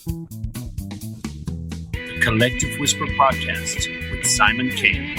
The Collective Whisper Podcast with Simon Kane.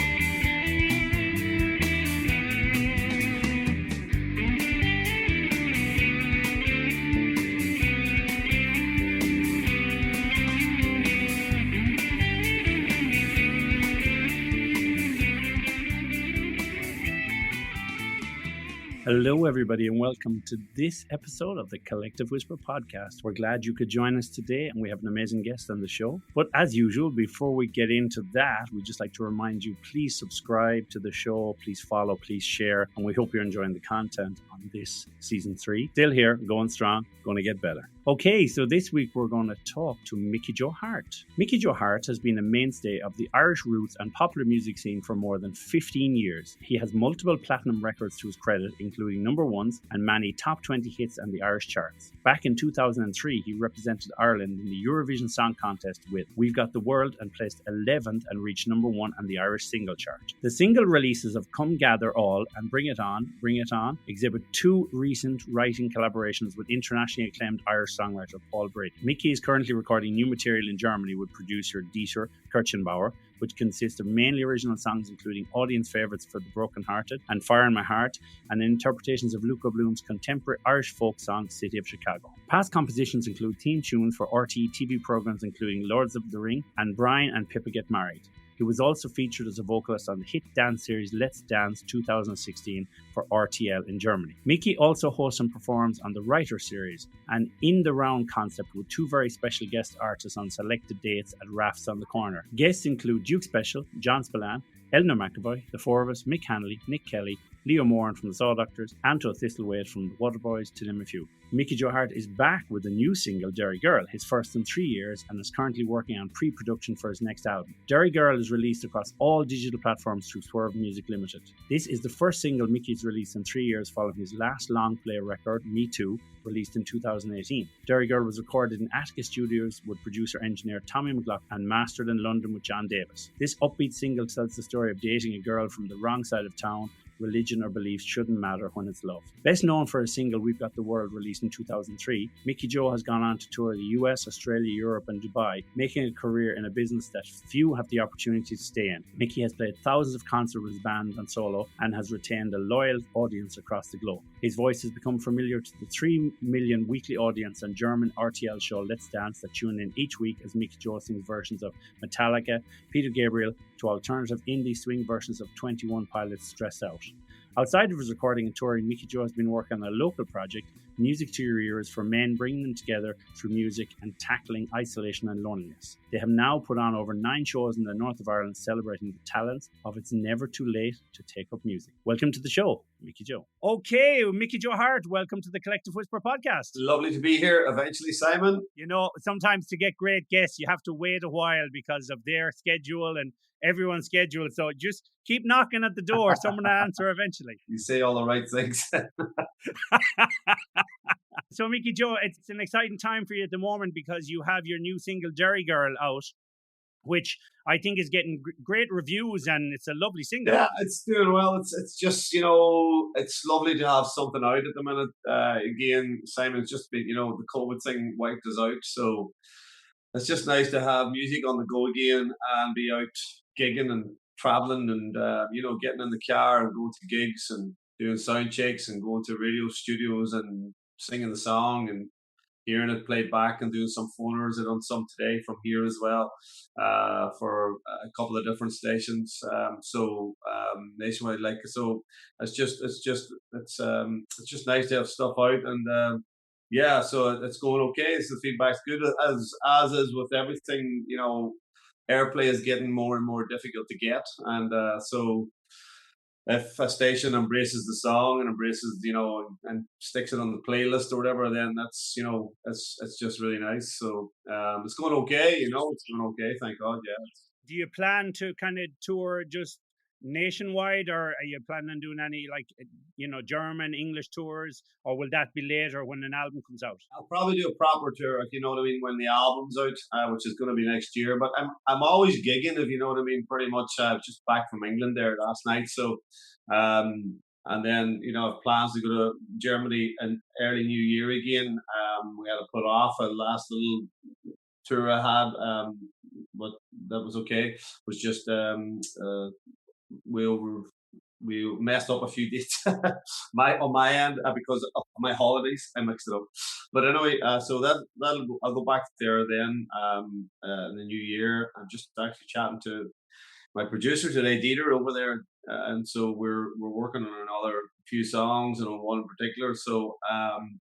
Hello, everybody, and welcome to this episode of the Collective Whisper Podcast. We're glad you could join us today, and we have an amazing guest on the show. But as usual, before we get into that, we'd just like to remind you, please subscribe to the show, please follow, please share, and we hope you're enjoying the content on this season 3. Still here, going strong, going to get better. Okay, so this week we're going to talk to Mickey Joe Harte. Mickey Joe Harte has been a mainstay of the Irish roots and popular music scene for more than 15 years. He has multiple platinum records to his credit, including number ones and many top 20 hits on the Irish charts. Back in 2003, he represented Ireland in the Eurovision Song Contest with We've Got the World and placed 11th and reached number 1 on the Irish single chart. The single releases of Come Gather All and Bring It On exhibit 2 recent writing collaborations with internationally acclaimed Irish songwriter Paul Brady. Mickey is currently recording new material in Germany with producer Dieter Kirchenbauer, which consists of mainly original songs including audience favourites for The Broken-Hearted and Fire in My Heart, and interpretations of Luca Bloom's contemporary Irish folk song City of Chicago. Past compositions include theme tunes for RTE TV programmes including Lords of the Ring and Brian and Pippa Get Married. He was also featured as a vocalist on the hit dance series Let's Dance 2016 for RTL in Germany. Mickey also hosts and performs on the Writer series, an in-the-round concept with 2 very special guest artists on selected dates at Rafts on the Corner. Guests include Duke Special, John Spillane, Eleanor McAvoy, The Four of Us, Mick Hanley, Nick Kelly, Leo Moran from the Saw Doctors, Anto Thistlewaite from the Waterboys, to name a few. Mickey Joe Harte is back with a new single, Derry Girl, his first in 3 years, and is currently working on pre-production for his next album. Derry Girl is released across all digital platforms through Swerve Music Limited. This is the first single Mickey's released in 3 years following his last long-play record, Me Too, released in 2018. Derry Girl was recorded in Attica Studios with producer-engineer Tommy McLaughlin and mastered in London with John Davis. This upbeat single tells the story of dating a girl from the wrong side of town. Religion or beliefs shouldn't matter when it's love. Best known for his single We've Got the World, released in 2003, Mickey Joe has gone on to tour the US, Australia, Europe and Dubai, making a career in a business that few have the opportunity to stay in. Mickey has played thousands of concerts with his band and solo and has retained a loyal audience across the globe. His voice has become familiar to the 3 million weekly audience on German RTL show Let's Dance that tune in each week as Mickey Joe sings versions of Metallica, Peter Gabriel, to alternative indie swing versions of 21 Pilots' Stressed Out. Outside of his recording and touring, Mickey Joe has been working on a local project, Music to Your Ears, for men, bringing them together through music and tackling isolation and loneliness. They have now put on over 9 shows in the north of Ireland celebrating the talents of It's Never Too Late to Take Up Music. Welcome to the show, Mickey Joe. Okay, Mickey Joe Harte, welcome to the Collective Whisper Podcast. Lovely to be here eventually, Simon. You know, sometimes to get great guests, you have to wait a while because of their schedule and everyone's schedule. So just keep knocking at the door. Someone will answer eventually. You say all the right things. So, Mickey Joe, it's an exciting time for you at the moment because you have your new single, Derry Girl, out, which I think is getting great reviews, and it's a lovely single. Yeah, it's doing well. It's just, you know, it's lovely to have something out at the minute. Again, Simon's just been, you know, the COVID thing wiped us out. So it's just nice to have music on the go again and be out gigging and traveling and, you know, getting in the car and going to gigs and doing sound checks and going to radio studios and singing the song and hearing it played back and doing some phoners. I've done some today from here as well, for a couple of different stations. Nationwide, like, so it's just nice to have stuff out, and yeah, so it's going okay. So the feedback's good, as is with everything. You know, airplay is getting more and more difficult to get, and so if a station embraces the song and embraces, you know, and sticks it on the playlist or whatever, then that's, you know, it's just really nice. So it's going okay, you know, it's going okay, thank God, yeah. Do you plan to kind of tour just nationwide, or are you planning on doing any, like, you know, German, English tours, or will that be later when an album comes out? I'll probably do a proper tour, if you know what I mean, when the album's out, which is going to be next year. But I'm always gigging, if you know what I mean. Pretty much, just back from England there last night, so and then, you know, I have plans to go to Germany in early New Year again. We had to put off a last little tour I had, but that was okay. Was just we over we messed up a few dates my on my end because of my holidays. I mixed it up, but anyway, so I'll go back there then in the new year. I'm just actually chatting to my producer today, Dieter, over there, and so we're working on another few songs and on one in particular. So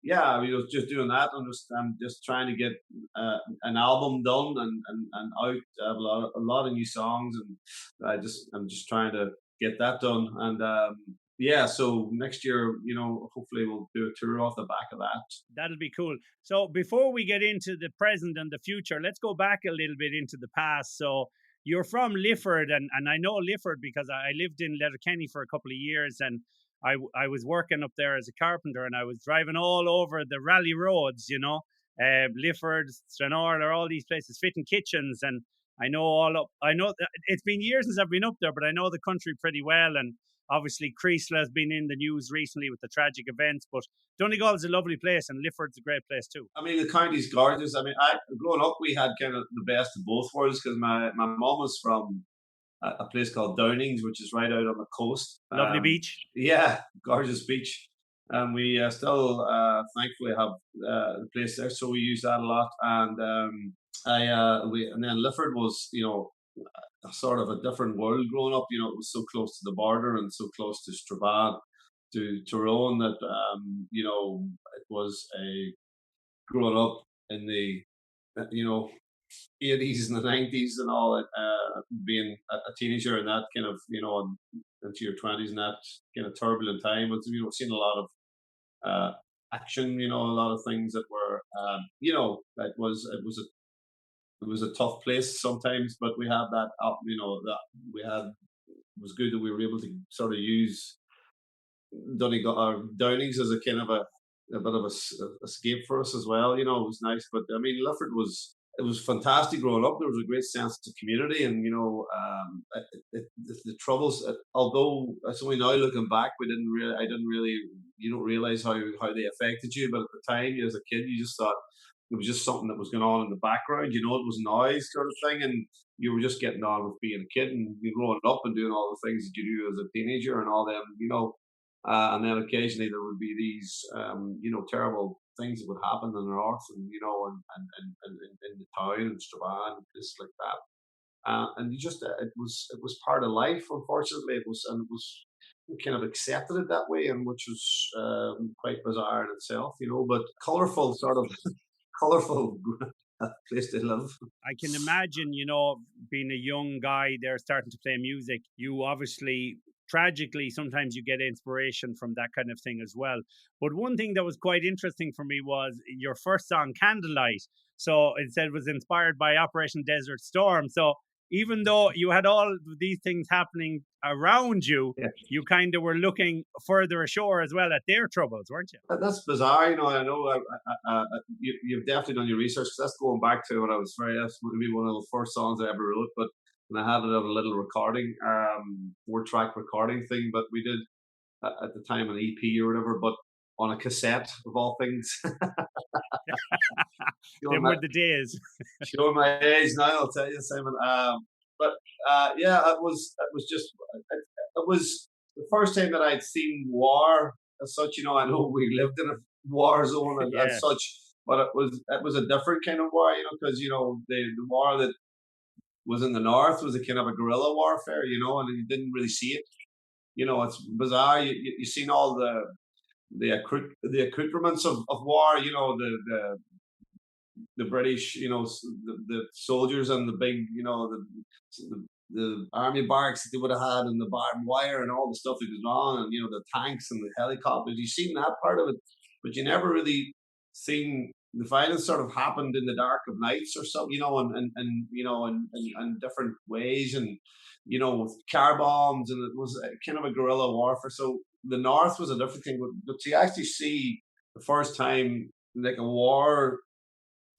yeah, I mean, I was just doing that. I'm just trying to get an album done and out. I have a lot of new songs, and I'm just trying to get that done. And yeah, so next year, hopefully we'll do a tour off the back of that. That'll be cool. So before we get into the present and the future, let's go back a little bit into the past. So you're from Lifford, and I know Lifford because I lived in Letterkenny for a couple of years, and I was working up there as a carpenter, and I was driving all over the rally roads, Lifford, Stranorlar, all these places, fitting kitchens, and I know all up. I know it's been years since I've been up there, but I know the country pretty well, and obviously Creasla has been in the news recently with the tragic events, but Donegal is a lovely place, and Lifford's a great place too. I mean, the county's gorgeous. I mean, growing up, we had kind of the best of both worlds because my mom was from a place called Downings, which is right out on the coast. Lovely beach. Yeah, gorgeous beach. And we still, thankfully, have the place there, so we use that a lot. And and then Lifford was, a sort of a different world growing up. It was so close to the border and so close to Strabane, to Tyrone that it was a growing up in the you know 80s and the 90s and all that, being a teenager and that kind of into your 20s and that kind of turbulent time. But seen a lot of action, a lot of things that were it was a tough place sometimes, but we had that up, that we had it was good that we were able to sort of use Donegal or Downings as a kind of a bit of escape for us as well. It was nice, but I mean, Lifford was it was fantastic growing up. There was a great sense of community, and the troubles. Although it's only now looking back, I didn't really, you don't realize how they affected you, but at the time, as a kid, you just thought it was just something that was going on in the background. It was noise sort of thing, and you were just getting on with being a kid and growing up and doing all the things that you do as a teenager and all them. And then occasionally there would be these, terrible things that would happen in the north, and in the town and Strabane and places like that. And it was part of life. Unfortunately, it was we kind of accepted it that way, and which was quite bizarre in itself, but colorful, sort of colorful place to live. I can imagine, being a young guy there starting to play music, you obviously tragically sometimes you get inspiration from that kind of thing as well. But one thing that was quite interesting for me was your first song, Candlelight. So it said it was inspired by Operation Desert Storm. So even though you had all of these things happening around you, Yeah. you kind of were looking further ashore as well at their troubles, weren't you? That's bizarre, I know you've definitely done your research. 'Cause that's going back to when I was that's maybe one of the first songs I ever wrote. But when I had it on a little recording, 4-track recording thing. But we did at the time an EP or whatever, but on a cassette of all things. Them were the days. Showing my age now, I'll tell you, Simon. But yeah, it was just it was the first time that I'd seen war as such. I know we lived in a war zone as Yeah. such, but it was a different kind of war, because the war that was in the north was a kind of a guerrilla warfare, and you didn't really see it. It's bizarre. You seen all the accoutrements of war. The British, the soldiers and the big, the army barracks that they would have had, and the barbed wire and all the stuff that goes on, and the tanks and the helicopters. You've seen that part of it, but you never really seen the violence sort of happened in the dark of nights or something, in different ways, and with car bombs, and it was kind of a guerrilla warfare. So the North was a different thing, but to actually see the first time like a war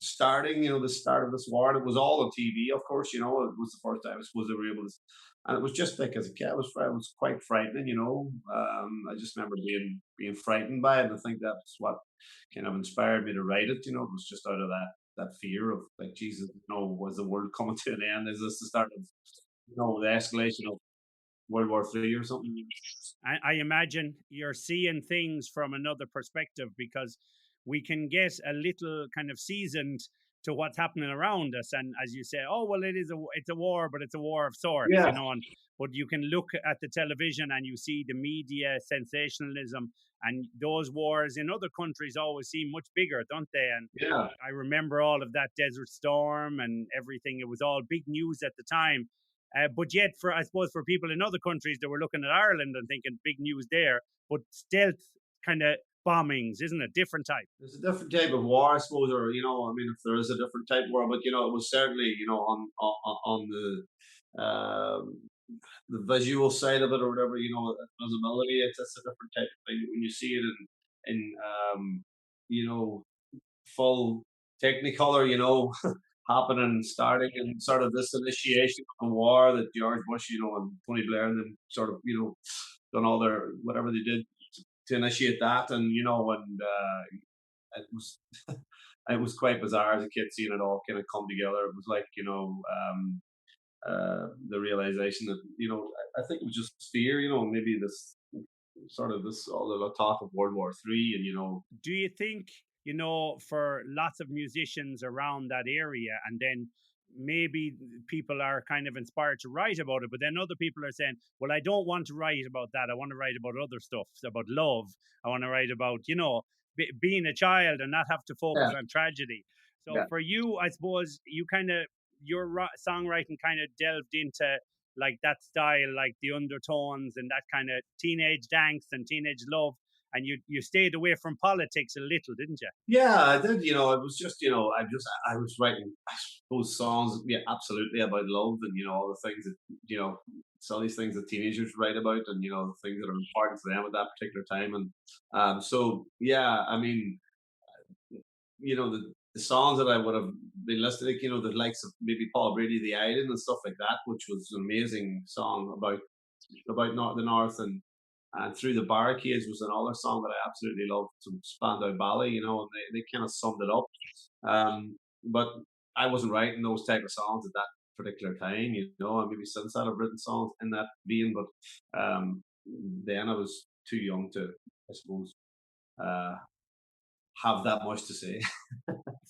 starting, the start of this war. It was all on TV, of course. It was the first time I suppose they were able to, and it was just like as a kid, it was quite frightening. I just remember being frightened by it, and I think that's what kind of inspired me to write it. It was just out of that fear of like Jesus, was the world coming to an end? Is this the start of the escalation of World War III or something? Mm. I imagine you're seeing things from another perspective because we can get a little kind of seasoned to what's happening around us, and as you say, oh well, it's a war, but it's a war of sorts, Yeah, you know. And but you can look at the television and you see the media sensationalism, and those wars in other countries always seem much bigger, don't they? And yeah, I remember all of that Desert Storm and everything. It was all big news at the time. But yet, for I suppose for people in other countries, they were looking at Ireland and thinking big news there. But stealth kind of bombings, isn't it? Different type. there's a different type of war, I suppose, or I mean, if there is a different type of war, but it was certainly on the visual side of it or whatever, visibility. It's a different type of thing when you see it in you know full Technicolor, happening, starting, and sort of this initiation of the war that George Bush, and Tony Blair and them sort of, done all their whatever they did to initiate that, and it was it was quite bizarre as a kid seeing it all kind of come together. It was like the realization that I think it was just fear, maybe this sort of this all the talk of World War III, and Do you think, for lots of musicians around that area, and then maybe people are kind of inspired to write about it, but then other people are saying, well, I don't want to write about that. I want to write about other stuff, about love. I want to write about, being a child and not have to focus yeah, on tragedy. So yeah. for you, I suppose you kind of, your songwriting kind of delved into like that style, like the undertones and that kind of teenage angst and teenage love, and you stayed away from politics a little, didn't you? Yeah, I did. It was just, I was writing those songs, yeah, absolutely about love and all the things that all these things that teenagers write about, and the things that are important to them at that particular time, and so yeah, I mean, the songs that I would have been listening, the likes of maybe Paul Brady, The Island, and stuff like that, which was an amazing song about the North, and Through the Barricades was another song that I absolutely loved. Some Spandau Ballet, and they kind of summed it up. But I wasn't writing those type of songs at that particular time, and maybe since that I've written songs in that vein, but then I was too young to, I suppose, uh, have that much to say.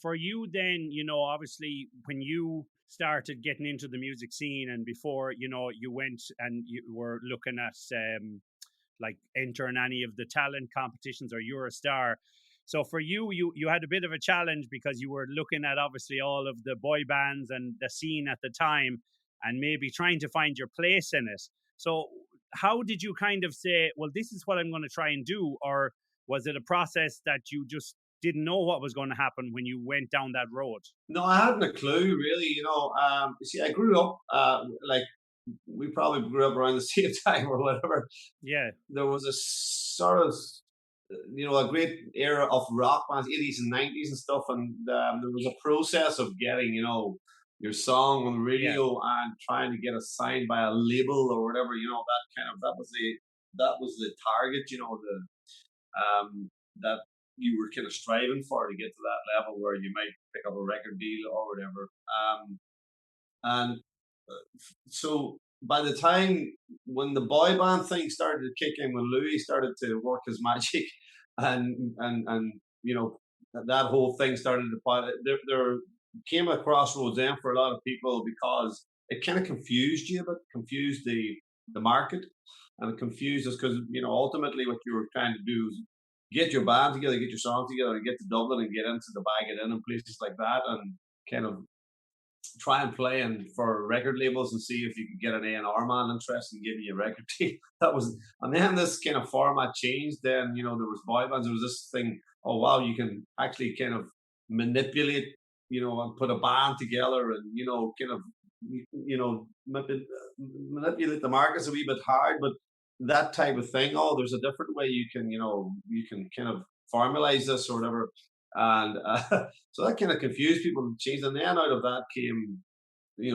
For you, then, obviously, when you started getting into the music scene, and before, you went and you were looking at like entering any of the talent competitions or you're a star. So for you, you had a bit of a challenge because you were looking at obviously all of the boy bands and the scene at the time, and maybe trying to find your place in it. So how did you kind of say, well, this is what I'm going to try and do? Or was it a process that you just didn't know what was going to happen when you went down that road? No, I hadn't a clue really. See, I grew up like we probably grew up around the same time or whatever. Yeah, There was a sort of a great era of rock bands, 80s and 90s and stuff, and there was a process of getting your song on the yeah. radio and trying to get it signed by a label or whatever. That was the target. That you were kind of striving for to get to that level where you might pick up a record deal or whatever. And so by the time when the boy band thing started to kick in, when Louis started to work his magic, and that whole thing started to pile, there came a crossroads then for a lot of people because it kind of confused you, but confused the market, and it confused us because ultimately what you were trying to do is get your band together, get your song together, and get to Dublin and get into the Bag It In and places like that, and kind of try and play and for record labels and see if you could get an A&R man interested in giving you a record deal. That was, and then this kind of format changed. Then there was boy bands. There was this thing. Oh wow, you can actually kind of manipulate, and put a band together, and kind of manipulate the markets a wee bit hard, but that type of thing. Oh, there's a different way you can kind of formalize this or whatever, and so that kind of confused people and changed. And then out of that came,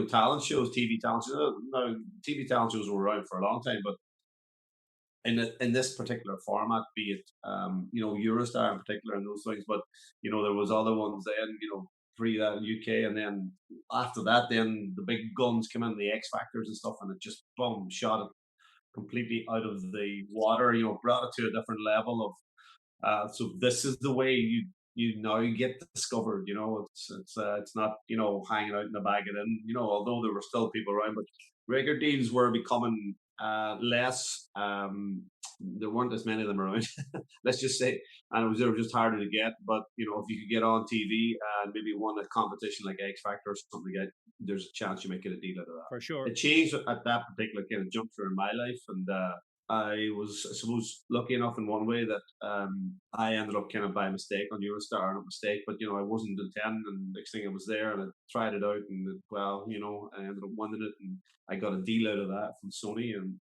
talent shows, TV talent shows. Now, TV talent shows were around for a long time, but in this particular format, be it Eurostar in particular and those things, but there was other ones then. pre that in UK, and then after that, then the big guns came in, the X Factors and stuff, and it just boom shot it completely out of the water. Brought it to a different level of. So this is the way you now get discovered. It's not hanging out in the bag of in. Although there were still people around, but record deals were becoming less. There weren't as many of them around. Let's just say, and they were just harder to get. But if you could get on TV and maybe won a competition like X Factor or something like that, there's a chance you might get a deal out of that. For sure. It changed at that particular kind of juncture in my life, and I was, I suppose, lucky enough in one way that I ended up kind of by mistake on Eurostar, not mistake, but I wasn't intending, and next thing I was there, and I tried it out, and well, I ended up winning it, and I got a deal out of that from Sony, and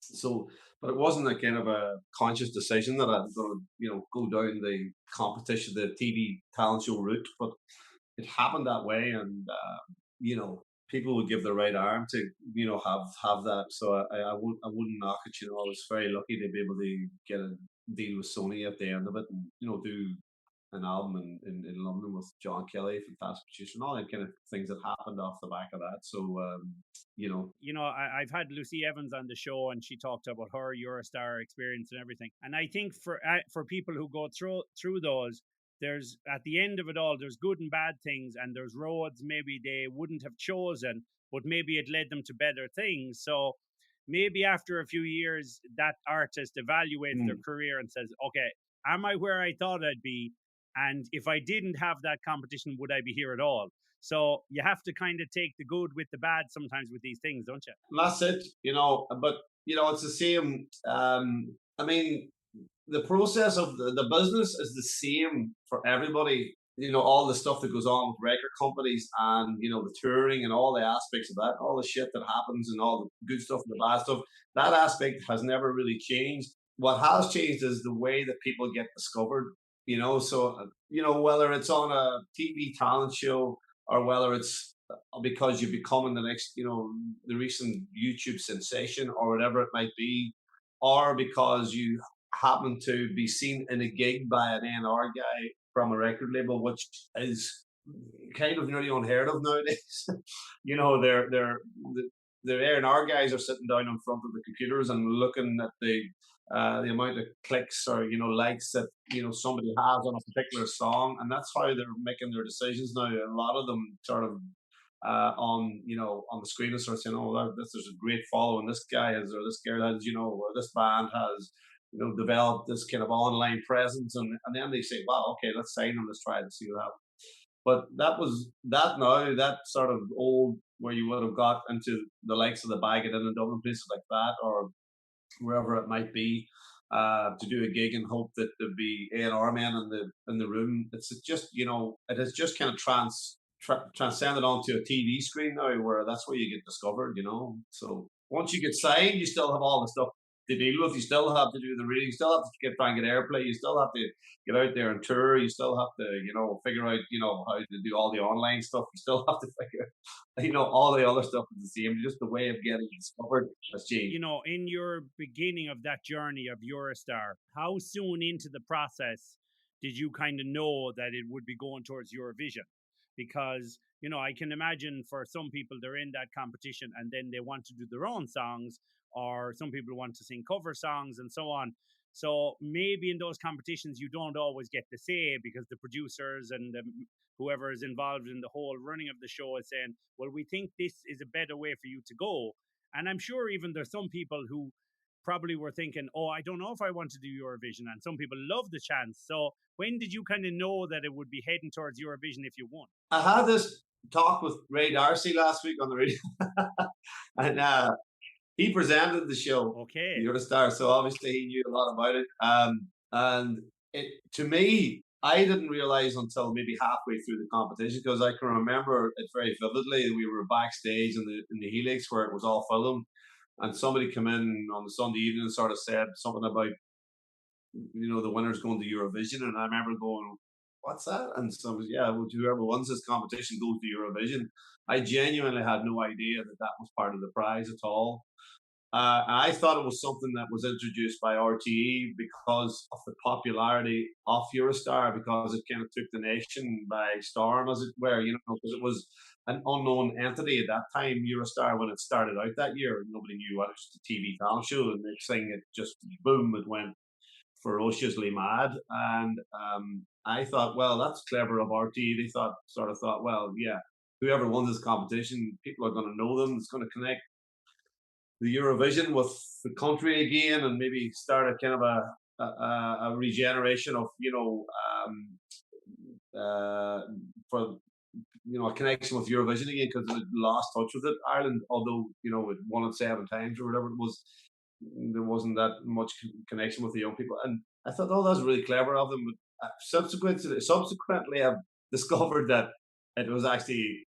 so, but it wasn't a kind of a conscious decision that I was going to, go down the competition, the TV talent show route, but it happened that way, and people would give the right arm to have that. So I wouldn't knock it. I was very lucky to be able to get a deal with Sony at the end of it, and do an album in London with John Kelly, fantastic producer, and all that kind of things that happened off the back of that. So I've had Lucy Evans on the show, and she talked about her Eurostar experience and everything. And I think for people who go through those, there's at the end of it all, there's good and bad things, and there's roads maybe they wouldn't have chosen, but maybe it led them to better things. So maybe after a few years, that artist evaluates their career and says, okay, am I where I thought I'd be? And if I didn't have that competition, would I be here at all? So you have to kind of take the good with the bad sometimes with these things, don't you? And that's it, but it's the same. I mean, the process of the business is the same for everybody. All the stuff that goes on with record companies, and the touring and all the aspects of that, all the shit that happens and all the good stuff and the bad stuff. That aspect has never really changed. What has changed is the way that people get discovered. So whether it's on a TV talent show, or whether it's because you're becoming the next, the recent YouTube sensation, or whatever it might be, or because you happen to be seen in a gig by an A&R guy from a record label, which is kind of nearly unheard of nowadays. The A&R guys are sitting down in front of the computers and looking at the amount of clicks or likes that somebody has on a particular song, and that's how they're making their decisions now. A lot of them sort of on the screen and start saying, "Oh, this is a great following. This guy has, or this girl has, or this band has." Developed this kind of online presence, and then they say, "Wow, okay, let's sign them. Let's try it and see what happens." But that sort of old where you would have got into the likes of the Bag It In and Dublin, places like that, or wherever it might be, to do a gig and hope that there'd be A&R men in the room. It's just it has just kind of transcended onto a TV screen now, where that's where you get discovered. So once you get signed, you still have all the stuff to deal with. You still have to do the reading. You still have to try and get airplay. You still have to get out there and tour. You still have to, figure out, how to do all the online stuff. You still have to figure, all the other stuff is the same. Just the way of getting discovered has changed. In your beginning of that journey of Eurostar, how soon into the process did you kind of know that it would be going towards Eurovision? Because I can imagine for some people they're in that competition and then they want to do their own songs, or some people want to sing cover songs and so on. So maybe in those competitions you don't always get to say, because the producers and whoever is involved in the whole running of the show is saying, well, we think this is a better way for you to go. And I'm sure even there's some people who probably were thinking, oh, I don't know if I want to do Eurovision, and some people love the chance. So when did you kind of know that it would be heading towards Eurovision if you won? I had this talk with Ray Darcy last week on the radio, and he presented the show, Okay, Eurostar, so obviously he knew a lot about it. And to me, I didn't realize until maybe halfway through the competition, because I can remember it very vividly. We were backstage in the Helix where it was all filmed, and somebody came in on the Sunday evening and sort of said something about the winner's going to Eurovision, and I remember going, "What's that?" And so yeah, well, whoever wins this competition goes to Eurovision. I genuinely had no idea that that was part of the prize at all. And I thought it was something that was introduced by RTE because of the popularity of Eurostar, because it kind of took the nation by storm, as it were, because it was an unknown entity at that time, Eurostar, when it started out that year. Nobody knew what it was, a TV talent show. And next thing, it just boom, it went ferociously mad. And I thought, well, that's clever of RT. They sort of thought, well, yeah, whoever won this competition, people are going to know them. It's going to connect the Eurovision with the country again, and maybe start a kind of a regeneration of for a connection with Eurovision again, because it lost touch with it. Ireland, although it won it 7 times or whatever it was, there wasn't that much connection with the young people. And I thought, oh, that's really clever of them. But subsequently, I've discovered that it was actually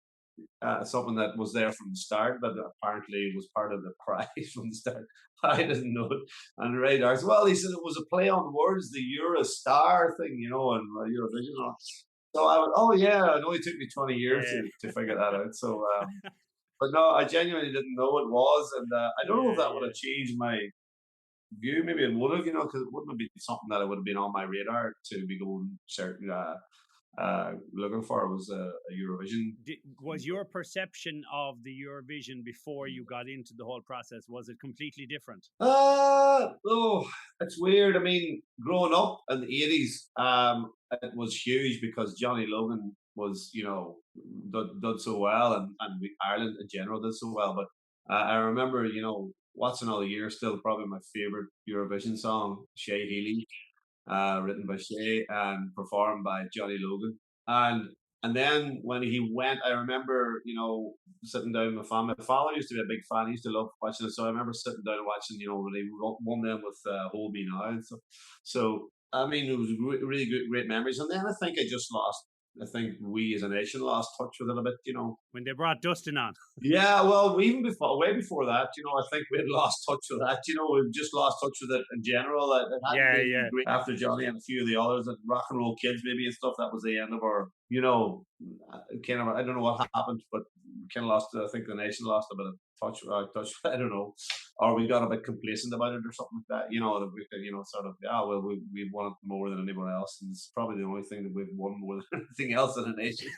something that was there from the start, but apparently was part of the prize from the start. I didn't know it on the radar. Well, he said it was a play on words, the Eurostar thing, and Eurovision. So I went, oh yeah, it only took me 20 years Yeah, to figure that out. So, but no, I genuinely didn't know it was, and I don't know if yeah, that would yeah. have changed my view. Maybe it would have, because it wouldn't have been something that I would have been on my radar to be going certain looking for. Was a Eurovision. Was your perception of the Eurovision before you got into the whole process, was it completely different? Oh, it's weird. I mean, growing up in the 80s, it was huge because Johnny Logan was, done so well, and Ireland in general did so well. But I remember, What's Another Year still probably my favorite Eurovision song, Shay Healy, written by Shay and performed by Johnny Logan. And and then when he went, I remember, sitting down with my family. My father used to be a big fan. He used to love watching it. So I remember sitting down and watching, when he won them with Hold Me Now and stuff. So, I mean, it was really good, great memories. And then I think we as a nation lost touch with it a bit. When they brought Dustin on? Yeah, well, even before, way before that, I think we had lost touch with that. We've just lost touch with it in general. It hadn't Yeah, been yeah. great after Johnny and a few of the others, and Rock and Roll Kids maybe and stuff. That was the end of our, kind of. I don't know what happened, but kind of lost. I think the nation lost a bit of touch. Touch. I don't know, or we got a bit complacent about it or something like that. That we could, sort of. Yeah, well, we won it more than anyone else, and it's probably the only thing that we've won more than anything else in a nation.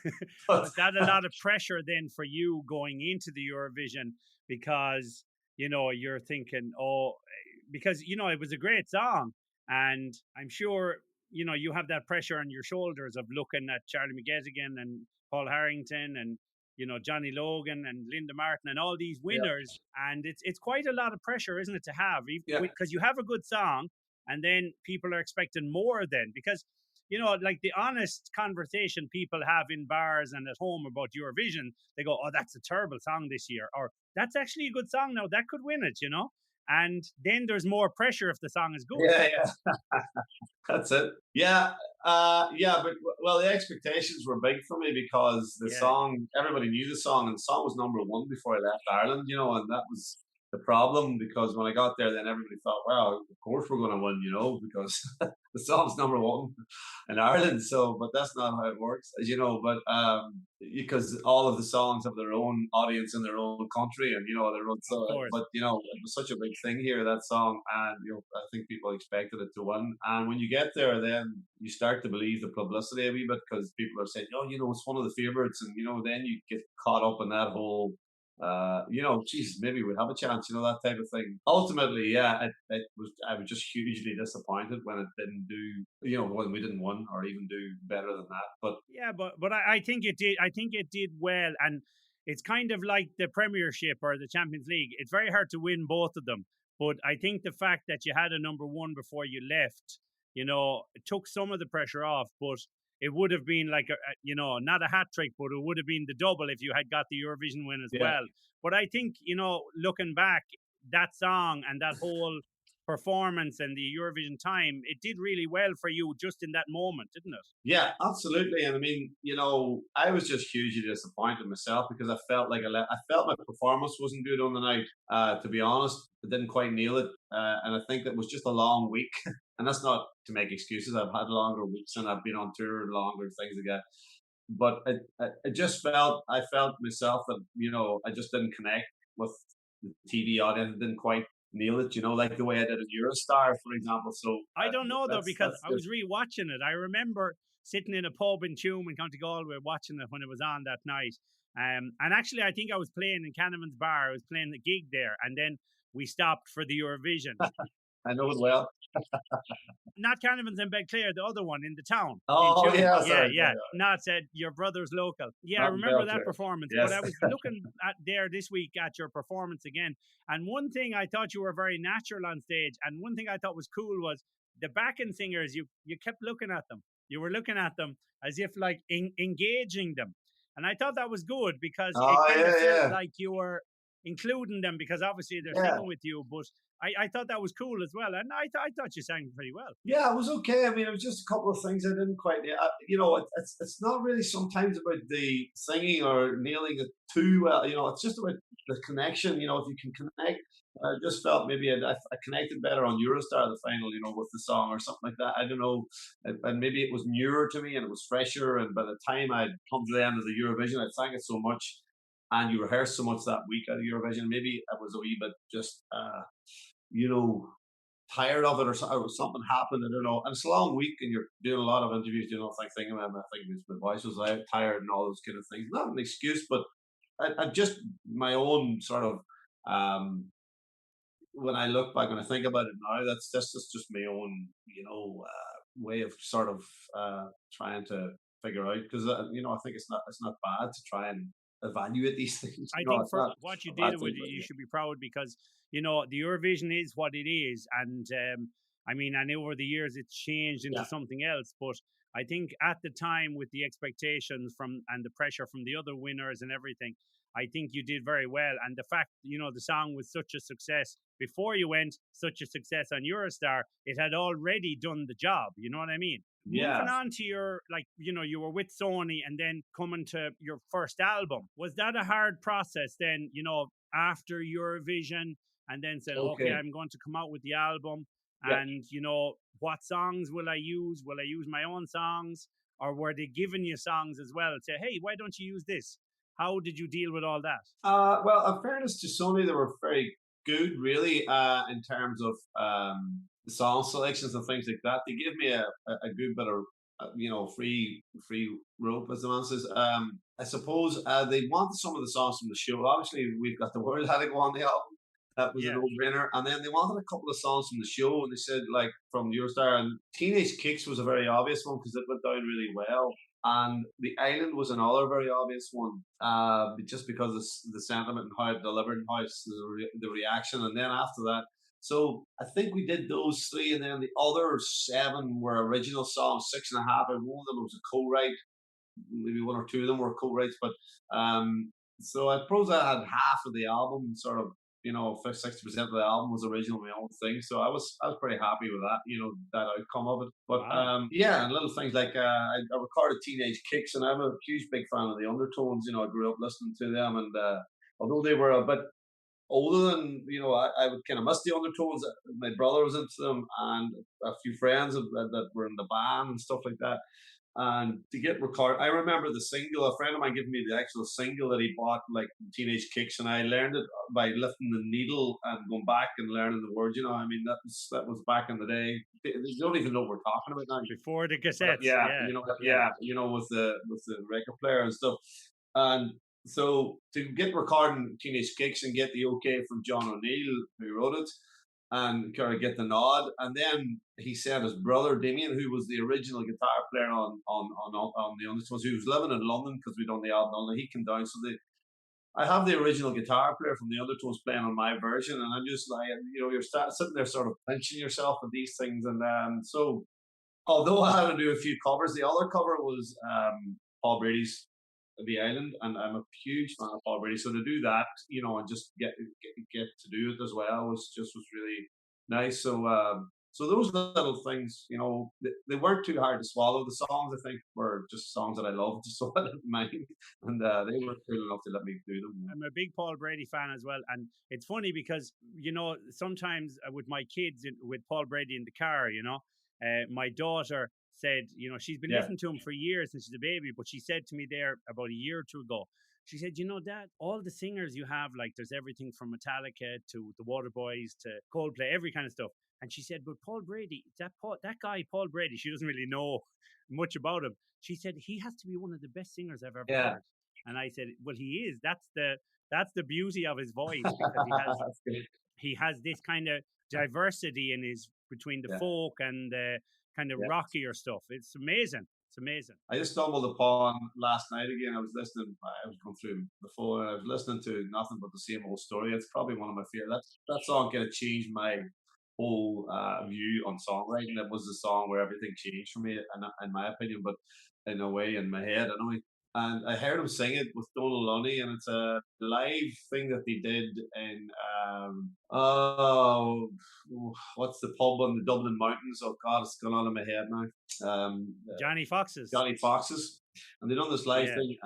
But Was that a lot of pressure then for you going into the Eurovision? Because, you're thinking, oh, because, it was a great song. And I'm sure, you have that pressure on your shoulders of looking at Charlie McGettigan and Paul Harrington and, Johnny Logan and Linda Martin and all these yeah, winners. And it's quite a lot of pressure, isn't it, to have? yeah, Because you have a good song and then people are expecting more then. Because like the honest conversation people have in bars and at home about Eurovision, they go, "Oh, that's a terrible song this year," or "That's actually a good song now, that could win it." And then there's more pressure if the song is good. yeah, yeah. That's it. Yeah, yeah, but well, the expectations were big for me because the Yeah, song, everybody knew the song, and the song was number one before I left Ireland, and that was the problem because when I got there, then everybody thought, "Wow, of course we're going to win," because the song's number one in Ireland. So, but that's not how it works, as you know. But because all of the songs have their own audience in their own country, and their own. of So, course. but it was such a big thing here, that song, and I think people expected it to win. And when you get there, then you start to believe the publicity a wee bit because people are saying, "Oh, it's one of the favorites," and then you get caught up in that whole geez, maybe we have a chance, that type of thing. Ultimately, yeah, I was just hugely disappointed when it didn't do, when we didn't win or even do better than that. But Yeah, but I think it did. I think it did well, and it's kind of like the Premiership or the Champions League. It's very hard to win both of them, but I think the fact that you had a number one before you left, it took some of the pressure off. But it would have been like not a hat trick, but it would have been the double if you had got the Eurovision win as yeah, well. But I think looking back, that song and that whole performance and the Eurovision time, it did really well for you just in that moment, didn't it? yeah, absolutely. And I mean, I was just hugely disappointed myself because I felt like I felt my performance wasn't good on the night. To be honest, I didn't quite nail it, and I think it was just a long week. And that's not to make excuses. I've had longer weeks and I've been on tour longer, things like that. But I just felt, I felt myself that I just didn't connect with the TV audience didn't quite nail it, like the way I did in Eurostar, for example. So I don't know though, because that's I was just rewatching it. I remember sitting in a pub in Tuam in County Galway watching it when it was on that night. And actually, I think I was playing in Canavan's bar. I was playing the gig there, and then we stopped for the Eurovision. I know it well. Not Canavan's in Bedclare, the other one in the town in Oh Tuam. yeah, Yeah, sorry, yeah. Not said your brother's local. Yeah, I not in remember that Belfast. performance. But Yes. I was looking at there this week at your performance again, and one thing I thought you were very natural on stage, and one thing I thought was cool was the backing singers. You kept looking at them. You were looking at them as if like engaging them, and I thought that was good because it Oh kind of yeah, felt yeah, like you were including them because obviously they're yeah. singing with you, but I thought that was cool as well, and I thought you sang pretty well. Yeah, it was okay. I mean, it was just a couple of things I didn't quite. It's not really sometimes about the singing or nailing it too well. It's just about the connection. If you can connect, I just felt maybe I connected better on Eurostar the final. With the song or something like that. I don't know, and maybe it was newer to me and it was fresher. And by the time I'd come to the end of the Eurovision, I sang it so much, and you rehearsed so much that week at Eurovision. Maybe I was a wee bit just. You know, tired of it or something happened. I don't know. And it's a long week and you're doing a lot of interviews, like thinking, I think my voice was out, tired and all those kind of things. Not an excuse, but I just my own sort of when I look back and I think about it now, that's just my own, way of sort of trying to figure out because I think it's not bad to try and evaluate these things. I think It's for not what you a did bad with thing, it, but you yeah. should be proud because the Eurovision is what it is, and I mean, and over the years it's changed into Yeah. something else. But I think at the time, with the expectations from and the pressure from the other winners and everything, I think you did very well. And the fact the song was such a success before you went, such a success on Eurostar, it had already done the job. You know what I mean? Yeah. Moving on to your you were with Sony and then coming to your first album. Was that a hard process then, after Eurovision and then saying, okay, Okay. I'm going to come out with the album Yeah. and what songs will I use? Will I use my own songs? Or were they giving you songs as well? Say, hey, why don't you use this? How did you deal with all that? Well, in fairness to Sony, they were very good, really, in terms of the song selections and things like that. They gave me a good bit of free rope, as the man says. I suppose they wanted some of the songs from the show. Obviously, we've got the world had to go on the album. That was a Yeah. no-brainer. And then they wanted a couple of songs from the show, and they said like from Eurostar and Teenage Kicks was a very obvious one because it went down really well. And The Island was another very obvious one, just because of the sentiment and how it delivered and how the reaction. And then after that, so I think we did those three, and then the other seven were original songs, six and a half, and one of them was a co-write. Maybe one or two of them were co-writes, but so I suppose I had half of the album, sort of, 60% of the album was original, my own thing. So I was pretty happy with that, that outcome of it. But Wow. yeah, and little things like I recorded Teenage Kicks, and I'm a huge big fan of the Undertones. I grew up listening to them, and although they were a bit older than I would kind of miss the Undertones. My brother was into them, and a few friends that were in the band and stuff like that. And to get record, I remember the single. A friend of mine gave me the actual single that he bought, like Teenage Kicks, and I learned it by lifting the needle and going back and learning the words. I mean, that was back in the day. They don't even know what we're talking about now. Before the But cassettes. yeah, Yeah. with the record player and stuff. And so to get recording Teenage Kicks and get the okay from John O'Neill, who wrote it, and kind of get the nod, and then he sent his brother Damien, who was the original guitar player on the Undertones, who was living in London because we done the album in London. He came down, so I have the original guitar player from the Undertones playing on my version, and I'm just like, you're sitting there sort of pinching yourself with these things, and so although I had to do a few covers, the other cover was Paul Brady's The Island, and I'm a huge fan of Paul Brady. So to do that, and just get to do it as well was really nice. So those little things, they weren't too hard to swallow. The songs I think were just songs that I loved, so I didn't mind, and they were cool enough to let me do them. I'm a big Paul Brady fan as well, and it's funny because sometimes with my kids with Paul Brady in the car, my daughter said, she's been Yeah. listening to him for years since she's a baby, but she said to me there about a year or two ago, she said, Dad, all the singers you have, like there's everything from Metallica to the Waterboys to Coldplay, every kind of stuff. And she said, but Paul Brady, that guy, Paul Brady, she doesn't really know much about him. She said, he has to be one of the best singers I've ever Yeah. heard. And I said, well, he is. That's the beauty of his voice, because he has this kind of diversity in his between the Yeah. folk and the kind of Yeah. rockier stuff. It's amazing. It's amazing. I just stumbled upon last night again. I was going through the phone, and I was listening to Nothing But the Same Old Story. It's probably one of my favorite. That song kind of changed my whole view on songwriting. It was the song where everything changed for me, in my opinion, but in a way, in my head, anyway. And I heard him sing it with Donal Lunny, and it's a live thing that they did in oh, what's the pub on the Dublin Mountains? Oh God, it's gone on in my head now. Johnny Fox's. Johnny Fox's, and they done this live Yeah. thing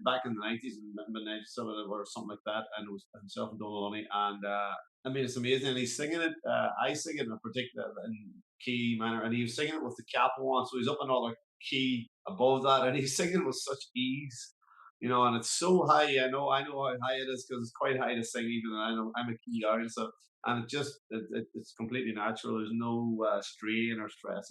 back in the 90s, in mid 90s, or something like that, and it was himself and Donal Lunny, and I mean, it's amazing. And he's singing it. I sing it in a particular in key manner, and he was singing it with the capo on, so he's up another key above that, and he's singing with such ease, and it's so high. I know how high it is, because it's quite high to sing, even. And I know I'm a key down, so and it's completely natural. There's no strain or stress.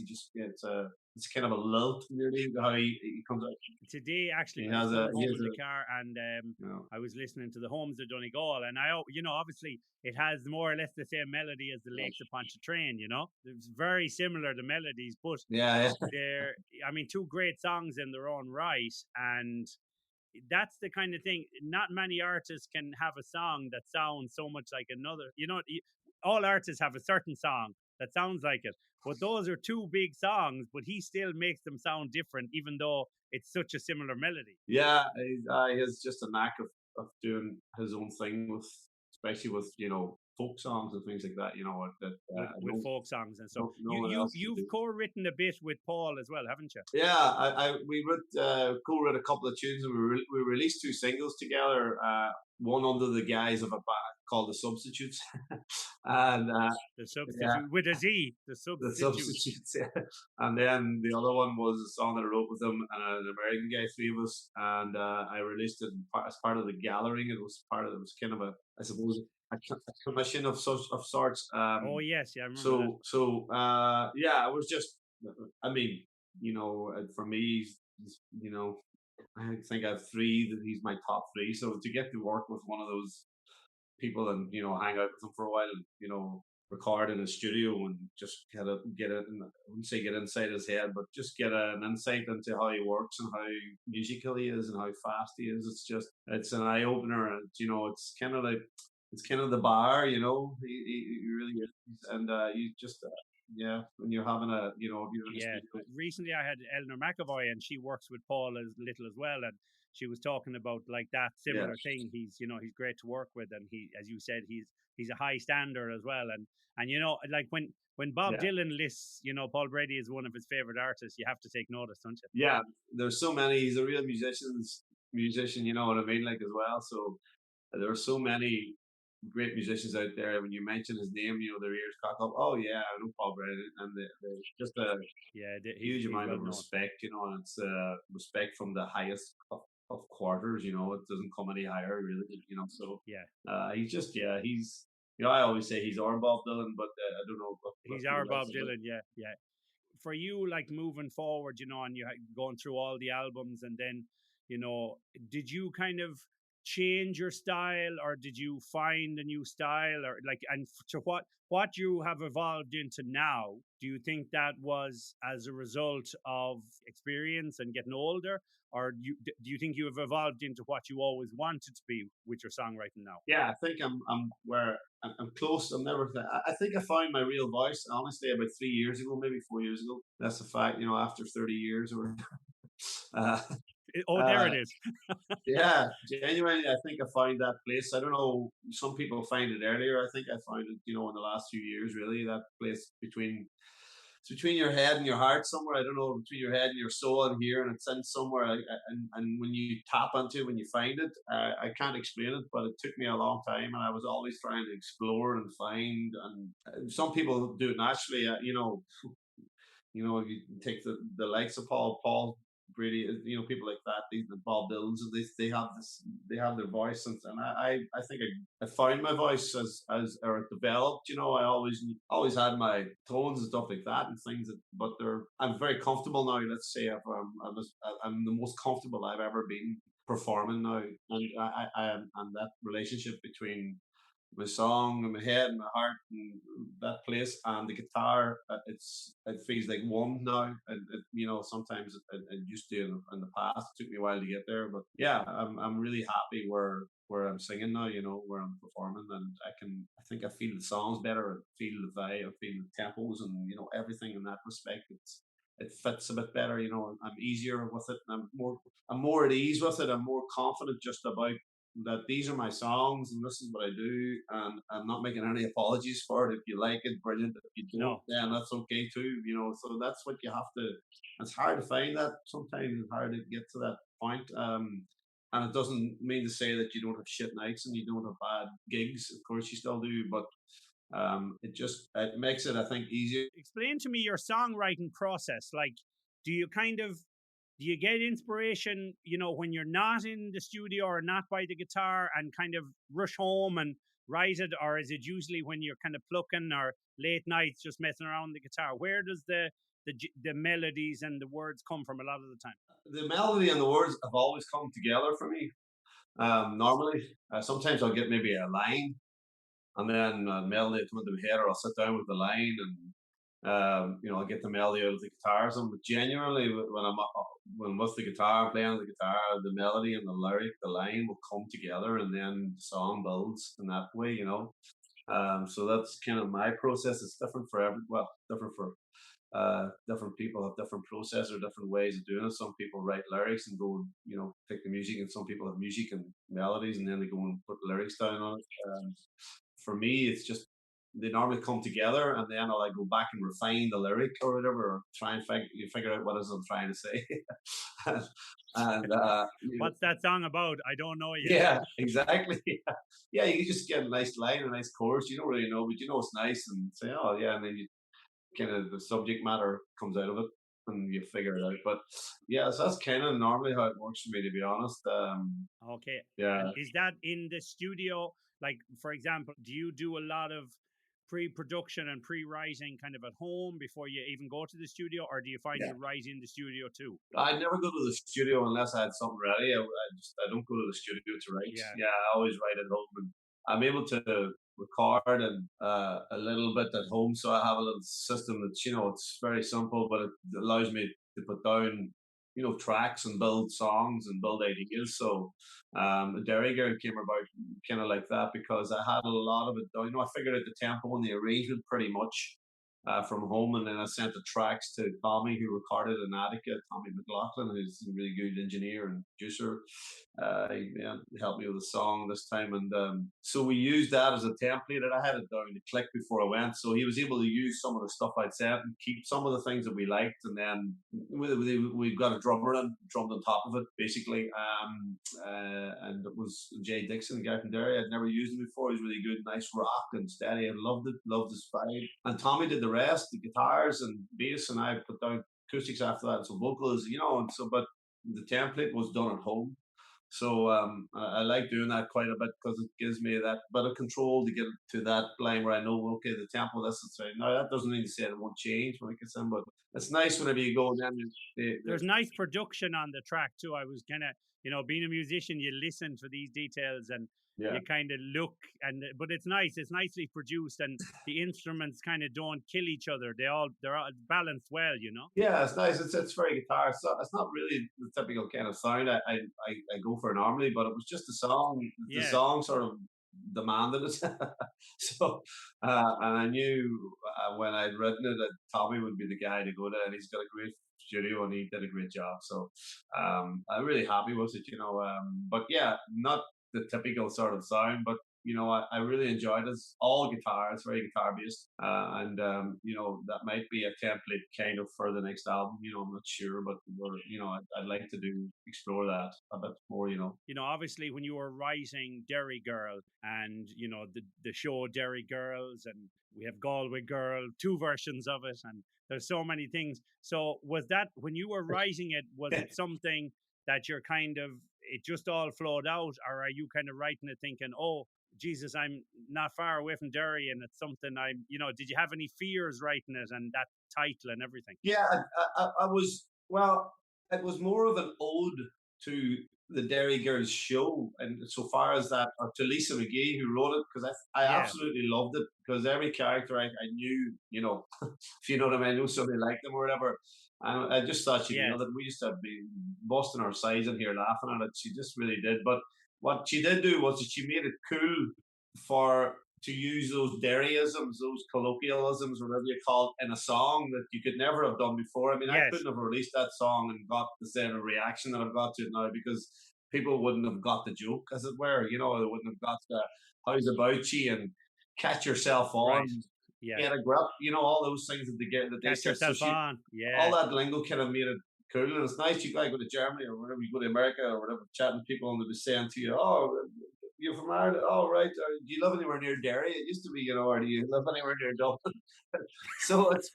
It's kind of a lilt, nearly, how he comes out. Today, actually, He I was has coming a he home has in the a car, and you know I was listening to the Homes of Donegal, and obviously it has more or less the same melody as the Lakes of Pontchartrain. It's very similar, the melodies, but yeah, yeah. they're, I mean, two great songs in their own right, and that's the kind of thing. Not many artists can have a song that sounds so much like another. All artists have a certain song that sounds like it, but those are two big songs. But he still makes them sound different, even though it's such a similar melody. Yeah, he has just a knack of doing his own thing, especially with folk songs and things like that. That With folk songs and stuff. no You one you else can you've do. co-written a bit with Paul as well, haven't you? Yeah, we co-wrote a couple of tunes, and we released two singles together. One under the guise of a band called the Substitutes, and The yeah, substitute with a Z, the the substitute. Substitutes. Yeah. And then the other one was a song that I wrote with him and an American guy, three of us, and I released it as part of the Gathering. It was kind of I suppose, a commission of sorts. Oh yes, yeah, I remember that. Yeah, it was just, I mean, for me, I think I have three that he's my top three. So to get to work with one of those people, and hang out with him for a while, and record in his studio, and just I wouldn't say get inside his head, but just get an insight into how he works and how musical he is and how fast he is. It's an eye opener, and it's kind of the bar. He really is. And you just yeah, when you're having if you're in a Yeah, studio. recently I had Eleanor McAvoy, and she works with Paul as little as well, and she was talking about like that Yeah, similar thing. He's great to work with, and he, as you said, he's a high standard as well, and like when Bob yeah. Dylan lists, Paul Brady is one of his favorite artists, you have to take notice, don't you? Yeah, there's so many. He's a real musician. You know what I mean, like, as well. So there are so many great musicians out there. When you mention his name, their ears cock up. Oh yeah, I know Paul Brennan, and there's just a Yeah, huge he's amount well of known. respect. And it's respect from the highest of quarters. It doesn't come any higher, really. So Yeah, he's just, yeah, he's. I always say he's our Bob Dylan, but I don't know what he's our people else Bob say. Dylan. Yeah, yeah. For you, like moving forward, and you going through all the albums, and then, you know, did you kind of change your style, or did you find a new style, or like, and to what you have evolved into now? Do you think that was as a result of experience and getting older, or do you think you have evolved into what you always wanted to be with your songwriting now? Yeah, I think I'm where I'm close. I'm never. I think I found my real voice, honestly, about 3 years ago, maybe 4 years ago. That's a fact. After 30 years, or uh, Oh, there uh, it is. yeah, genuinely, I think I found that place. I don't know. Some people find it earlier. I think I found it, in the last few years. Really, that place it's between your head and your heart somewhere. I don't know, between your head and your soul and here, and it's in somewhere. And when you tap into it, when you find it, I can't explain it, but it took me a long time, and I was always trying to explore and find. And some people do it naturally. you take the likes of Paul Brady, people like that, the Bob Dylans, they have they have their voice, and I think I found my voice as or it developed. I always had my tones and stuff like that and things, but I'm very comfortable now. Let's say I'm the most comfortable I've ever been performing now, and and that relationship between my song and my head and my heart and that place and the guitar, it feels like one now. And sometimes it used to in the past. It took me a while to get there, but yeah, I'm really happy where I'm singing now. Where I'm performing, and I think I feel the songs better. I feel the vibe. I feel the tempos, and everything in that respect. It fits a bit better. I'm easier with it. And I'm more at ease with it. I'm more confident just about that these are my songs and this is what I do, and I'm not making any apologies for it. If you like it, brilliant. If you don't, No, then no. that's okay too. So that's what you have to. It's hard to find that. Sometimes it's hard to get to that point. And it doesn't mean to say that you don't have shit nights and you don't have bad gigs. Of course, you still do, but it makes it, I think, easier. Explain to me your songwriting process. Like, do you kind of do you get inspiration, when you're not in the studio or not by the guitar and kind of rush home and write it, or is it usually when you're kind of plucking or late nights just messing around the guitar? Where does the melodies and the words come from a lot of the time? The melody and the words have always come together for me. Normally, sometimes I'll get maybe a line and then melody will come into my head, or I'll sit down with the line and I'll get the melody out of the guitars. And genuinely, when I'm with the guitar, playing the guitar, the melody and the lyric, the line will come together, and then the song builds in that way. So that's kind of my process. It's different for different for different people have different process or different ways of doing it. Some people write lyrics and go, pick the music, and some people have music and melodies, and then they go and put lyrics down on it. For me, it's just they normally come together, and then I'll go back and refine the lyric or whatever, or try and figure out what it is I'm trying to say. and What's that song about? I don't know yet. yeah, exactly. Yeah, you just get a nice line, a nice chorus. You don't really know, but you know it's nice, and say, oh yeah, and then you kind of the subject matter comes out of it and you figure it out. But yeah, so that's kind of normally how it works for me, to be honest. Okay. Yeah, And is that in the studio? Like, for example, do you do a lot of pre-production and pre-writing kind of at home before you even go to the studio, or do you find yeah. you write in the studio too? I never go to the studio unless I had something ready. I don't go to the studio to write. Yeah. Yeah, I always write at home, and I'm able to record and a little bit at home. So I have a little system that's it's very simple, but it allows me to put down tracks and build songs and build ideas. So Derry Girl came about kind of like that because I had a lot of it done. I figured out the tempo and the arrangement pretty much from home, and then I sent the tracks to Tommy, who recorded in Attica. Tommy McLaughlin, who's a really good engineer and producer. He helped me with the song this time, and so we used that as a template. And I had it down to click before I went, so he was able to use some of the stuff I'd sent and keep some of the things that we liked, and then we got a drummer and drummed on top of it, basically. And it was Jay Dixon, the guy from Derry. I'd never used him before. He was really good, nice rock and steady. I loved it, loved his vibe. And Tommy did the rest, the guitars and bass, and I put down acoustics after that, and some vocals, and so. But the template was done at home, so I like doing that quite a bit because it gives me that bit of control to get to that line where I know, okay, the tempo, this is right. Now that doesn't mean to say it won't change when it gets in, but it's nice whenever you go and then There's nice production on the track too. I was kind of, being a musician, you listen for these details and yeah. you kind of look, but it's nice. It's nicely produced, and the instruments kind of don't kill each other. They're all balanced well. Yeah, it's nice. It's very guitar. So it's not really the typical kind of sound I go for normally, but it was just the song. The Yeah. song sort of demanded it. So, and I knew when I'd written it that Tommy would be the guy to go to, and he's got a great studio and he did a great job. So, I'm really happy with it. But yeah, not the typical sort of sound, but I really enjoyed it. It's all guitar. It's very guitar based, and that might be a template kind of for the next album. I'm not sure, but I'd like to explore that a bit more. Obviously when you were writing Derry Girl and the show Derry Girls, and we have Galway Girl, two versions of it, and there's so many things. So was that when you were writing it, was it something that you're it just all flowed out, or are you kind of writing it thinking, oh Jesus, I'm not far away from Derry and it's something did you have any fears writing it and that title and everything? Yeah, I was, well, it was more of an ode to the Derry Girls show, and so far as that, or to Lisa McGee who wrote it, because I Yeah, absolutely loved it, because every character I knew, if you know what I mean, I knew somebody like them or whatever. And I just thought she nailed yes, it. We used to be busting our sides in here laughing at it. She just really did. But what she did do was that she made it cool for to use those Derryisms, those colloquialisms, whatever you call it, in a song that you could never have done before. I mean, I yes, couldn't have released that song and got the same reaction that I've got to it now, because people wouldn't have got the joke, as it were. They wouldn't have got the how's about you and catch yourself right, on, yeah. get a grip, all those things that they Catch said. So yourself on, all yeah, that lingo kind of made it cool. And it's nice you guys go to Germany or wherever, you go to America or whatever, chatting to people, and they'll be saying to you, "Oh, you're from Ireland? Oh, right. Do you live anywhere near Derry? It used to be, or do you live anywhere near Dublin?" So it's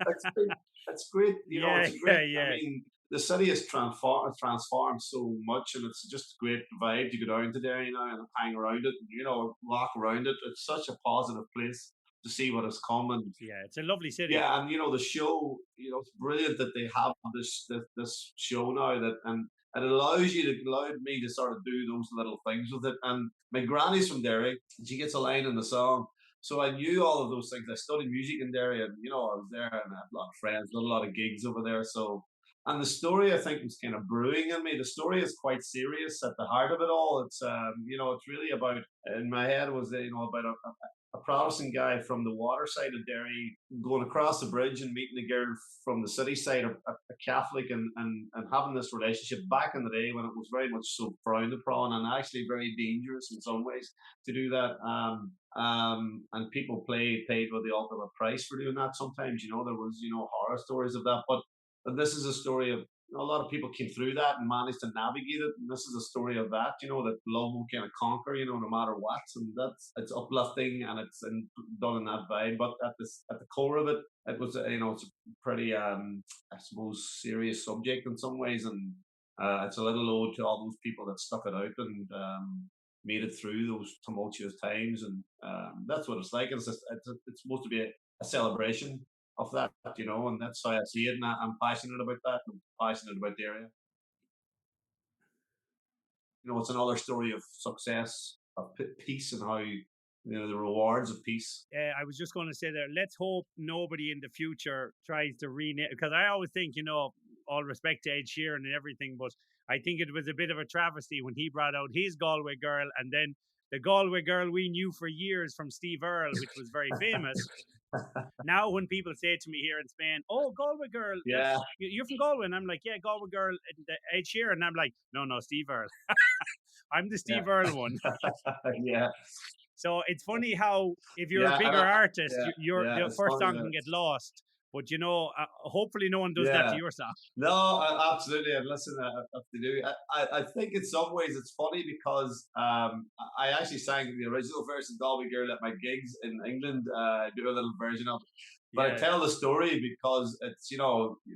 great. yeah, It's a yeah, great. I yeah. mean, the city has transformed so much, and it's just a great vibe to go down to Derry now and hang around it. Walk around it. It's such a positive place to see what has come. And Yeah, it's a lovely city. yeah, and the show, it's brilliant that they have this show now, that and it allowed me to sort of do those little things with it. And my granny's from Derry, and she gets a line in the song. So I knew all of those things. I studied music in Derry, and I was there, and I had a lot of friends, did a lot of gigs over there. So, and the story, I think, was kind of brewing in me. The story is quite serious at the heart of it all. It's really about, in my head, it was about a Protestant guy from the water side of Derry going across the bridge and meeting a girl from the city side, a Catholic, and having this relationship back in the day when it was very much so frowned upon and actually very dangerous in some ways to do that. And people paid with the ultimate price for doing that. Sometimes, there was, horror stories of that, but this is a story of, a lot of people came through that and managed to navigate it. And this is a story of that, that love will kind of conquer, no matter what. And it's uplifting, and done in that vibe. But at the core of it, it was, it's a pretty, I suppose, serious subject in some ways. And it's a little ode to all those people that stuck it out and made it through those tumultuous times. And that's what it's like. It's supposed to be a celebration of that, and that's how I see it. And I'm passionate about that. I'm passionate about the area. It's another story of success, of peace, and how the rewards of peace. I was just going to say there, let's hope nobody in the future tries to rename, because I always think, all respect to Ed Sheeran and everything, but I think it was a bit of a travesty when he brought out his Galway Girl, and then the Galway Girl we knew for years from Steve Earle, which was very famous. Now, when people say to me here in Spain, "Oh, Galway Girl, Yeah, you're from Galway," and I'm like, "Yeah, Galway Girl, Ed Sheeran," and I'm like, "No, Steve Earle. I'm the yeah, Steve Earle one." yeah, So it's funny how if you're a yeah, bigger artist, yeah, your yeah. the It's first funny song that. can get lost. But hopefully no one does that to Yeah. your song. No, absolutely. And listen, I have to do. I think in some ways it's funny because I actually sang the original version of Galway Girl at my gigs in England. Do a little version of it. But I Yeah. tell the story because it's,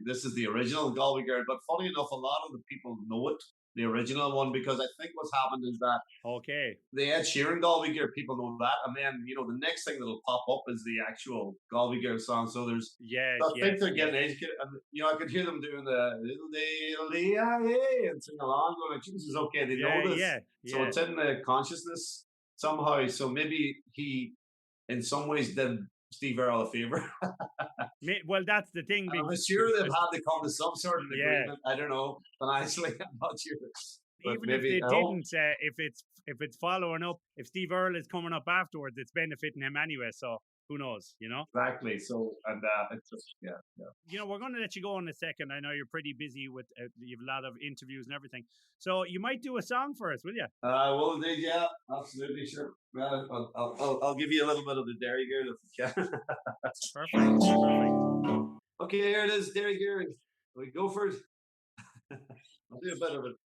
this is the original Galway Girl. But funny enough, a lot of the people know it, the original one, because I think what's happened is that Okay. the Ed Sheeran Galway Girl, people know that, and then the next thing that'll pop up is the actual Galway Girl song. So Yes. I think Yes. they're Yes. getting educated, and I could hear them doing the little day, and sing along, going, "Jesus, okay, they know Yeah. this." Yeah. So Yeah. it's in the consciousness somehow. So maybe he, in some ways, did Steve Earle a favor. Well, that's the thing. I'm sure they've had to come to some sort of Yeah. agreement. I don't know financially. I'm not sure, but Even if maybe they I hope. didn't, if it's following up, if Steve Earle is coming up afterwards, it's benefiting him anyway. So who knows, you know? Exactly. So, and it's just, yeah. You know, we're going to let you go in a second. I know you're pretty busy with, you have a lot of interviews and everything. So you might do a song for us, will you? Well, indeed, yeah, absolutely, sure. Well, I'll give you a little bit of the Derry Girl if you can. Perfect. Okay, here it is, Derry Girl. We go for it. I'll do a bit of it.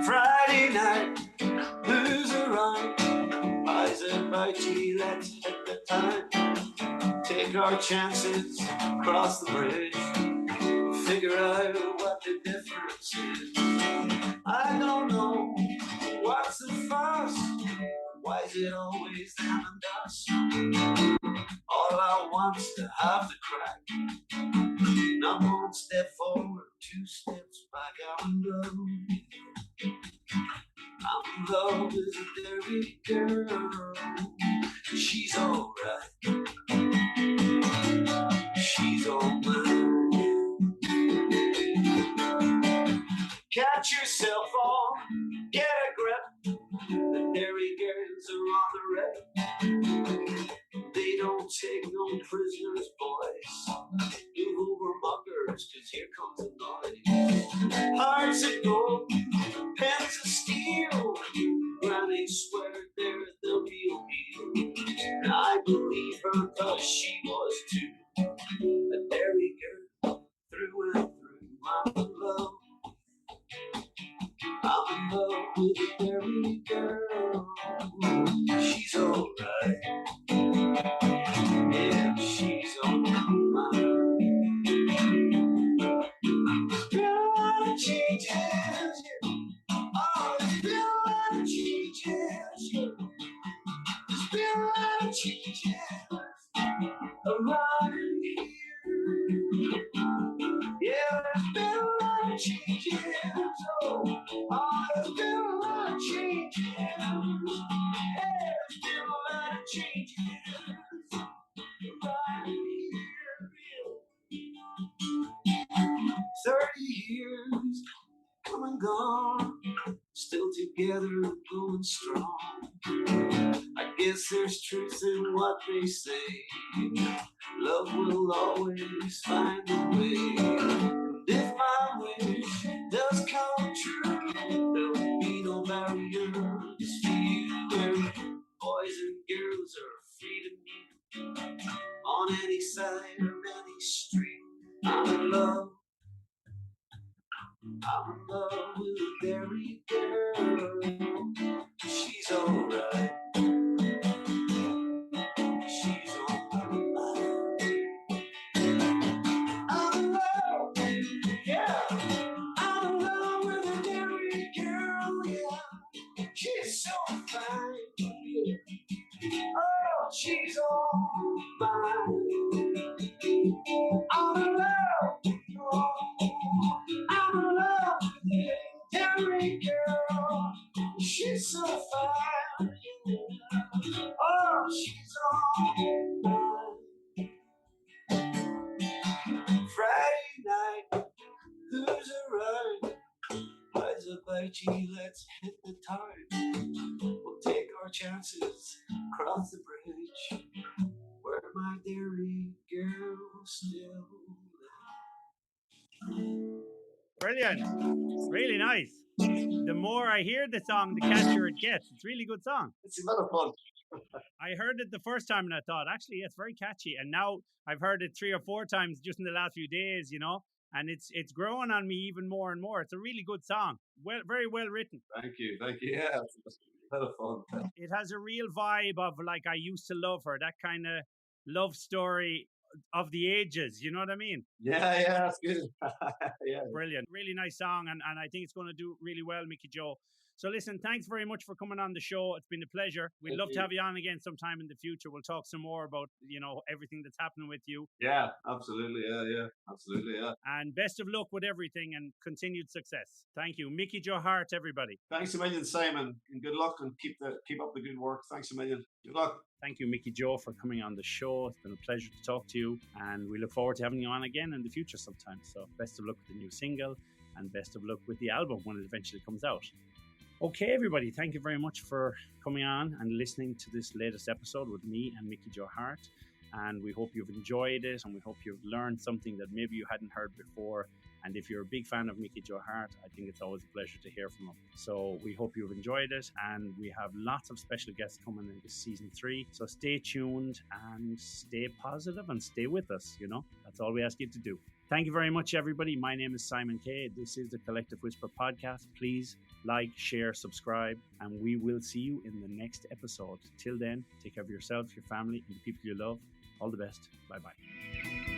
Friday night, blues around. Eyes at my tea, let's hit the time. Take our chances, cross the bridge. Figure out what the difference is. I don't know what's the fuss. Why is it always them and us? All I want's to have the crack. Not one step forward, two steps back. I'm in love. I'm in love with a Derry girl. She's alright. She's all mine. Catch yourself on, get a grip. The Derry girls are on the red. They don't take no prisoners, boys. Move over muggers, cause here comes the noise. Hearts of gold, pens of steel. Granny swear they're the real deal. And I believe her cause she was too. A Derry girl, through and through. I'm in love. I'm in love with a Derry girl. She's alright. Yeah, she's on my mind. There's been a lot of changes, yeah. Oh, there's been a lot of changes, yeah. There's been a lot of changes around here. Yeah, there's been a lot of changes. Oh, there's been a lot of changes. Yeah, there's been a lot of changes around here. 30 years come and gone, still together, going strong. I guess there's truth in what they say. Love will always find a way. And if my wish does come true, there'll be no barriers for you. And boys and girls are free to meet on any side or any street. I'm in love. I'm in love with a Derry girl. She's alright. She's on my mind. I'm in love, yeah. I'm in love with a Derry girl, yeah. She's so fine. Oh, she's all mine. I'm in love. Oh, I'm in love with a Derry girl. She's so fine. Oh, she's all mine. Friday night, who's around? Eyes about you, let's hit the town. We'll take our chances, cross the bridge, where my Derry girl still lives. Brilliant. Really nice. The more I hear the song, the catchier it gets. It's a really good song. It's a lot of fun. I heard it the first time and I thought, actually, it's very catchy. And now I've heard it 3 or 4 times just in the last few days, you know, and it's growing on me even more and more. It's a really good song. Well, very well written. Thank you. Yeah, it's a lot of fun. It has a real vibe of like I used to love her, that kind of love story of the ages. You know what I mean? Yeah, that's good. Yeah. Brilliant. Really nice song. And I think it's going to do really well, Mickey Joe. So listen, thanks very much for coming on the show. It's been a pleasure. We'd love to have you on again sometime in the future. We'll talk some more about, you know, everything that's happening with you. Yeah, absolutely. Yeah. Absolutely, yeah. And best of luck with everything and continued success. Thank you. Mickey Joe Harte, everybody. Thanks a million, Simon. And good luck and keep up the good work. Thanks a million. Good luck. Thank you, Mickey Joe, for coming on the show. It's been a pleasure to talk to you. And we look forward to having you on again in the future sometime. So best of luck with the new single. and best of luck with the album when it eventually comes out. Okay, everybody, thank you very much for coming on and listening to this latest episode with me and Mickey Joe Harte. And we hope you've enjoyed it, and we hope you've learned something that maybe you hadn't heard before. And if you're a big fan of Mickey Joe Harte, I think it's always a pleasure to hear from him. So we hope you've enjoyed it, and we have lots of special guests coming in this season 3. So stay tuned and stay positive and stay with us, That's all we ask you to do. Thank you very much, everybody. My name is Simon Kay. This is the Collective Whisper podcast. Please like, share, subscribe, and we will see you in the next episode. Till then, take care of yourself, your family, and the people you love. All the best. Bye-bye.